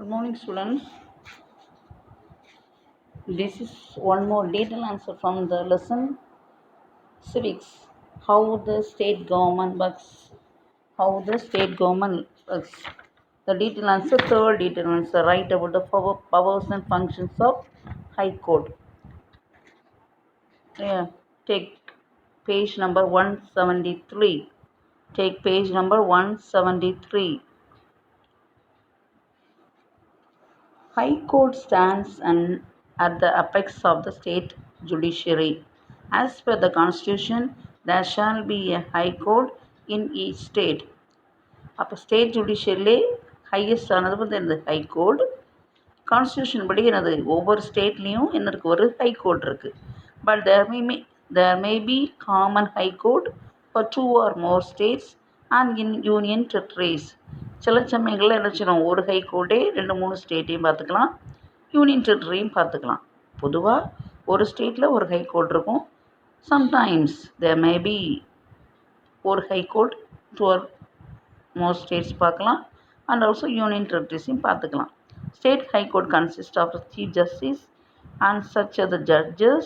Good morning, students. This is one more detailed answer from the lesson civics. How the state government works. How the state government works. The detailed answer, third detailed answer, write about the powers and functions of High Court. Yeah, take page number 173. Take page number 173. High Court stands at the apex of the state judiciary. As per the Constitution, there shall be a High Court in each state. அப்போ state ஜுடிஷியரிலே highest ஆனது வந்து இந்த high court. Constitution படி என்னது ஒவ்வொரு ஸ்டேட்லேயும் என்ன இருக்குது, ஒரு ஹை கோர்ட் இருக்குது. But there may be common high court for 2 or more states and in union territories. சில சமயங்களில் என்ன செய்யணும், ஒரு ஹை கோர்ட்டே 2-3 ஸ்டேட்டையும் பார்த்துக்கலாம், யூனியன் டெரிட்டரியும் பார்த்துக்கலாம். பொதுவாக ஒரு ஸ்டேட்டில் ஒரு ஹை கோர்ட் இருக்கும். சம்டைம்ஸ் there may be ஒரு high court 2 or more states பார்க்கலாம், அண்ட் ஆல்சோ யூனியன் டெரிட்டரிஸையும் பார்த்துக்கலாம். State High Court consists of the Chief Justice and such other judges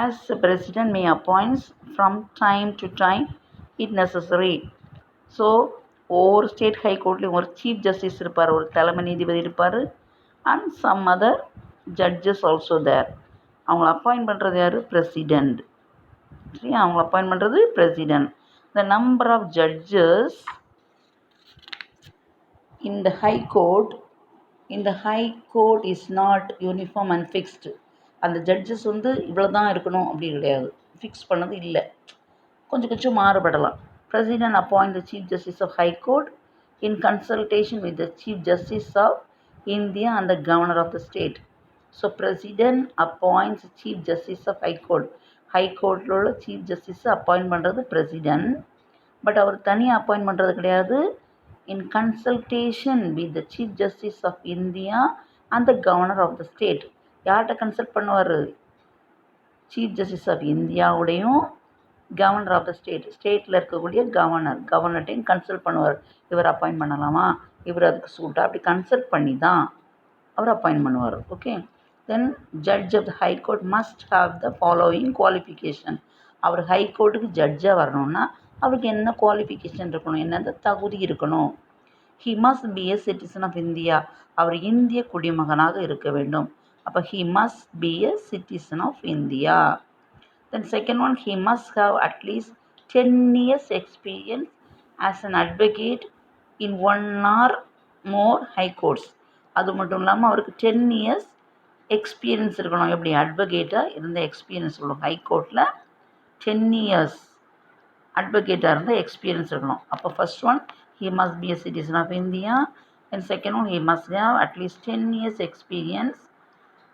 as the President may appoint from time to time if necessary. So ஒவ்வொரு state high கோர்ட்லேயும் ஒரு chief justice இருப்பார், ஒரு தலைமை நீதிபதி இருப்பார், and some other judges also there. அவங்கள appoint பண்ணுறது யார், பிரசிடெண்ட். சரியா, அவங்கள அப்பாயிண்ட் பண்ணுறது president. The number of judges in the high court is not uniform and fixed. அந்த ஜட்ஜஸ் வந்து இவ்வளோ தான் இருக்கணும் அப்படி கிடையாது, ஃபிக்ஸ் பண்ணது இல்லை, கொஞ்சம் மாறுபடலாம். President appoint the Chief Justice of High Court in consultation with the Chief Justice of India and the Governor of the state. So President appoints the Chief Justice of High Court. High Court உள்ள Chief Justice appoint பண்ணுறது President. But அவர் தனியாக appoint பண்ணுறது கிடையாது. In consultation with the Chief Justice of India and the Governor of the state. யார்கிட்ட consult பண்ணுவார், chief justice of இந்தியாவுடையும் governor of the ஸ்டேட்டில் இருக்கக்கூடிய கவர்னர்ட்டையும் கன்சல்ட் பண்ணுவார். இவர் அப்பாயிண்ட் பண்ணலாமா, இவர் அதுக்கு சூட்டாக, அப்படி கன்சல்ட் பண்ணி தான் அவர் அப்பாயிண்ட் பண்ணுவார். Okay. Then judge of the high court must have the following qualification. அவர் ஹை கோர்ட்டுக்கு ஜட்ஜாக வரணும்னா அவருக்கு என்ன குவாலிஃபிகேஷன் இருக்கணும், என்னது தகுதி இருக்கணும். He must be a citizen of India. அவர் இந்திய குடிமகனாக இருக்க வேண்டும். அப்போ he must be a citizen of India. Then second one, he must have at least 10 years experience as an advocate in 1 or more high courts. அது மட்டும் இல்லாமல் அவருக்கு 10 years எக்ஸ்பீரியன்ஸ் இருக்கணும். எப்படி, அட்வொகேட்டாக இருந்த எக்ஸ்பீரியன்ஸ் இருக்கணும். ஹை கோர்ட்டில் 10 years அட்வொகேட்டாக இருந்த எக்ஸ்பீரியன்ஸ் இருக்கணும். அப்போ first one, he must be a citizen of India, and second one, he must have at least 10 years experience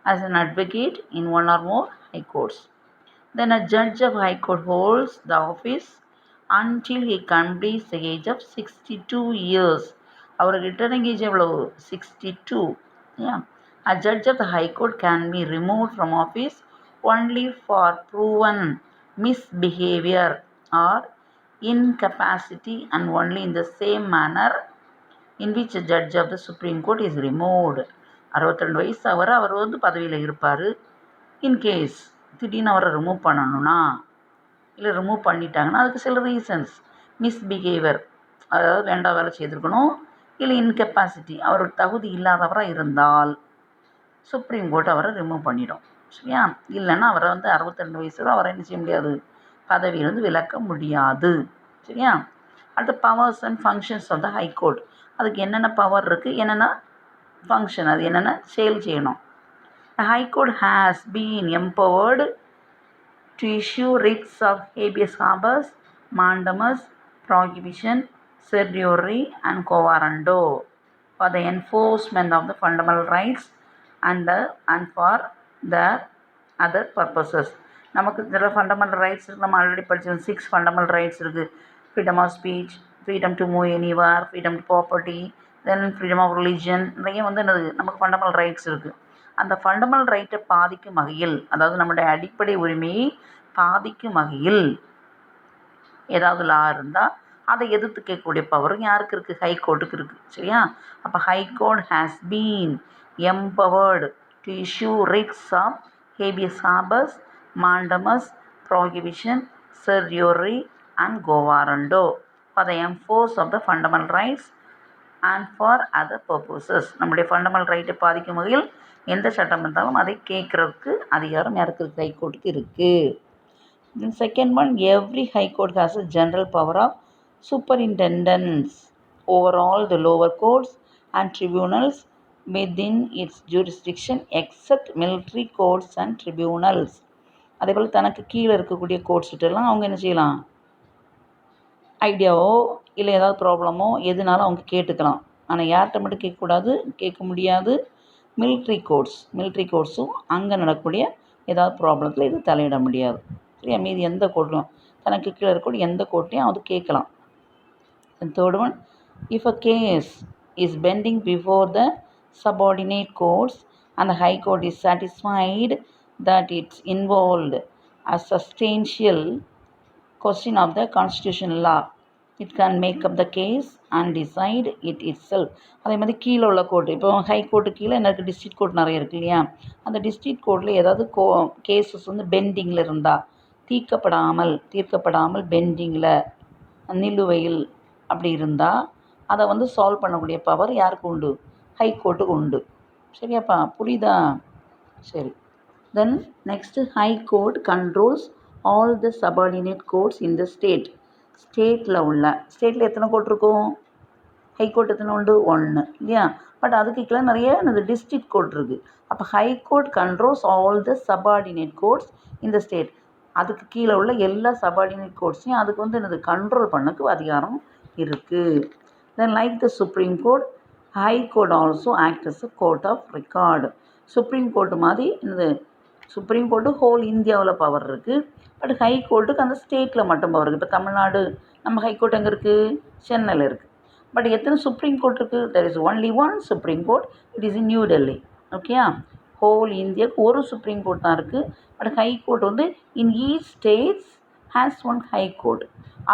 as an advocate in 1 or more high courts. Then a judge of high court holds the office until he completes the age of 62 years. Our returning age எவ்வளோ, 62. Yeah. A judge of the high court can be removed from office only for proven misbehavior or incapacity and only in the same manner in which a judge of the Supreme Court is removed. 62 வயசு அவர் வந்து பதவியில் இருப்பார். In case திடீர்னு அவரை remove பண்ணணும்னா, இல்லை remove பண்ணிட்டாங்கன்னா அதுக்கு சில ரீசன்ஸ், மிஸ்பிஹேவியர், அதாவது வேண்டாம் வேலை செய்திருக்கணும், இல்லை இன்கெப்பாசிட்டி, அவர் தகுதி இல்லாதவராக இருந்தால் சுப்ரீம் கோர்ட் அவரை ரிமூவ் பண்ணிடும். சரியா, இல்லைன்னா அவரை வந்து 62 வயசில் அவரை என்ன செய்ய முடியாது, பதவியிலிருந்து விலக்க முடியாது. சரியா. அடுத்த powers and functions of the high court. அதுக்கு என்னென்ன பவர் இருக்குது, என்னென்ன ஃபங்க்ஷன், அது என்னென்ன செயல் செய்யணும். The High Court has been empowered to issue writs of habeas corpus, mandamus, prohibition, certiorari and quo warranto for the enforcement of the fundamental rights and for the other purposes. நமக்கு சில fundamental rights இருக்குது, நம்ம already படித்தோம். 6 fundamental rights இருக்குது. Freedom of speech, freedom to move anywhere, freedom to property, then freedom of religion, நிறைய வந்து என்னது நமக்கு ஃபண்டமெண்டல் ரைட்ஸ் இருக்குது. அந்த ஃபண்டமெண்டல் ரைட்டை பாதிக்கும் வகையில், அதாவது நம்முடைய அடிப்படை உரிமையை பாதிக்கும் வகையில் ஏதாவது லா இருந்தால் அதை எதிர்த்து கேட்கக்கூடிய பவரும் யாருக்கு இருக்குது? ஹைகோர்ட்டுக்கு இருக்குது. சரியா? அப்போ high court has been empowered to issue writs of habeas corpus, mandamus, prohibition, certiorari and govarando for the enforce of the fundamental rights and for other purposes. நம்முடைய ஃபண்டமெண்டல் ரைட்டை பாதிக்கும் வகையில் எந்த சட்டம் இருந்தாலும் அதை கேட்குறதுக்கு அதிகாரம் யாருக்கு இருக்குது? ஹைகோர்ட்டுக்கு இருக்குது. Then second one, every high court has a general power of superintendence over all the lower courts and tribunals within its jurisdiction except military courts and tribunals. அதேபோல் தனக்கு கீழே இருக்கக்கூடிய கோர்ட்ஸ்கிட்டலாம் அவங்க என்ன செய்யலாம்? ஐடியாவோ இல்லை ஏதாவது ப்ராப்ளமோ எதுனாலும் அவங்க கேட்டுக்கலாம். ஆனால் யார்கிட்ட மட்டும் கேட்கக்கூடாது, கேட்க முடியாது? மிலிட்ரி கோர்ட்ஸும் அங்கே நடக்கக்கூடிய ஏதாவது ப்ராப்ளத்தில் இது தலையிட முடியாது. சரியா? மீதி எந்த கோர்ட்லையும் தனக்கு கீழே இருக்கக்கூடிய எந்த கோர்ட்லையும் அது கேட்கலாம். And third one, if a case is pending before the subordinate courts and the High Court is satisfied that it's involved a substantial question of the constitutional law, it can make up the case and decide it itself. அதே மாதிரி கீழே உள்ள court, இப்போ high court கீழே எனக்கு district court நிறைய இருக்கு இல்லையா? அந்த டிஸ்ட்ரிக்ட் கோர்ட்டில் ஏதாவது கேஸஸ் வந்து பெண்டிங்கில் இருந்தால், தீர்க்கப்படாமல் பெண்டிங்கில் நிலுவையில் அப்படி இருந்தால் அதை வந்து சால்வ் பண்ணக்கூடிய பவர் யாருக்கு உண்டு? ஹைகோர்ட்டுக்கு உண்டு. சரியாப்பா? புரியுதா? சரி. Then next high court controls all the subordinate courts in the state. ஸ்டேட்டில் எத்தனை கோர்ட் இருக்கும்? ஹைகோர்ட் எத்தனை உண்டு? 1 இல்லையா? பட் அதுக்கு கீழே நிறைய டிஸ்ட்ரிக்ட் கோர்ட் இருக்குது. அப்போ high court controls all the subordinate courts in the state. அதுக்கு கீழே உள்ள எல்லா சபார்டினேட் கோர்ட்ஸையும் அதுக்கு வந்து என்னது கண்ட்ரோல் பண்ணக்கு அதிகாரம் இருக்குது. Then like the supreme court, high court also act as a court of record. Supreme court மாதிரி என்னது? சுப்ரீம் கோர்ட்டு ஹோல் இந்தியாவில் பவர் இருக்குது. பட் ஹை கோர்ட்டுக்கு அந்த ஸ்டேட்டில் மட்டும் பவர் இருக்குது. இப்போ தமிழ்நாடு நம்ம ஹை கோர்ட் எங்கே இருக்குது? சென்னையில் இருக்குது. பட் எத்தனை சுப்ரீம் கோர்ட் இருக்குது? There is only one supreme court. It is in new Delhi. ஓகேயா? ஹோல் இந்தியாவுக்கு ஒரு சுப்ரீம் கோர்ட் தான் இருக்குது. பட் ஹை கோர்ட் வந்து in each states has one high court.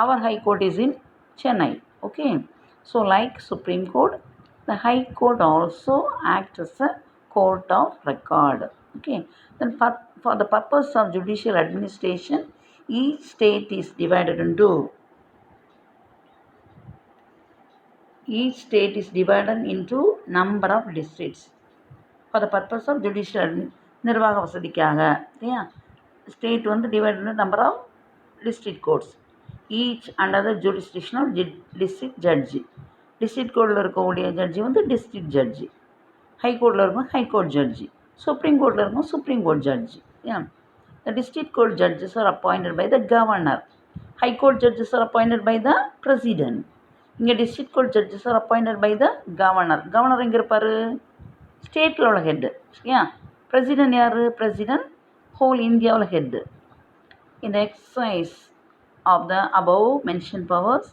Our high court is in Chennai. Okay, so like Supreme Court, the High Court also acts as a court of record. Okay, then for the purpose of judicial administration, each state is divided into number of districts. For the purpose of judicial நிர்வாக வசதிக்காக இல்லையா? State வந்து divided into number of district courts. Each under the jurisdiction of district judge. District கோர்ட்டில் இருக்கக்கூடிய ஜட்ஜி வந்து district ஜட்ஜி. High கோர்ட்டில் இருக்கும் high court ஜட்ஜி. Supreme கோர்ட்டில் இருக்கும் சுப்ரீம் கோர்ட் ஜட்ஜி. ஏன்? The district court judges are appointed by the governor. High court judges are appointed by the president. இங்கே district court judges are appointed by the governor. Governor எங்கே இருப்பார்? ஸ்டேட்டில் உள்ள ஹெட்டு. சரியா? President யார்? பிரசிடென்ட் ஹோல் இந்தியாவில் head. இந்த exercise of the above mentioned powers,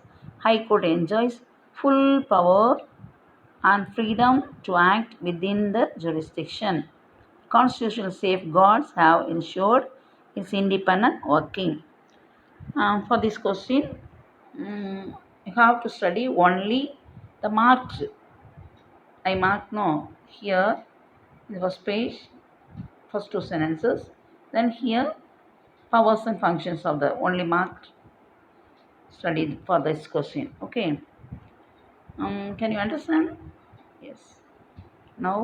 High Court enjoys full power and freedom to act within the jurisdiction. Constitutional safeguards have ensured its independent working. For this question, you have to study only the marks. I mark no here the first page, first 2 sentences. Then here powers and functions of the only marked studied for this question. Okay, can you understand? Yes. Now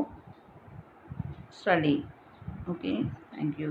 study. Okay, thank you.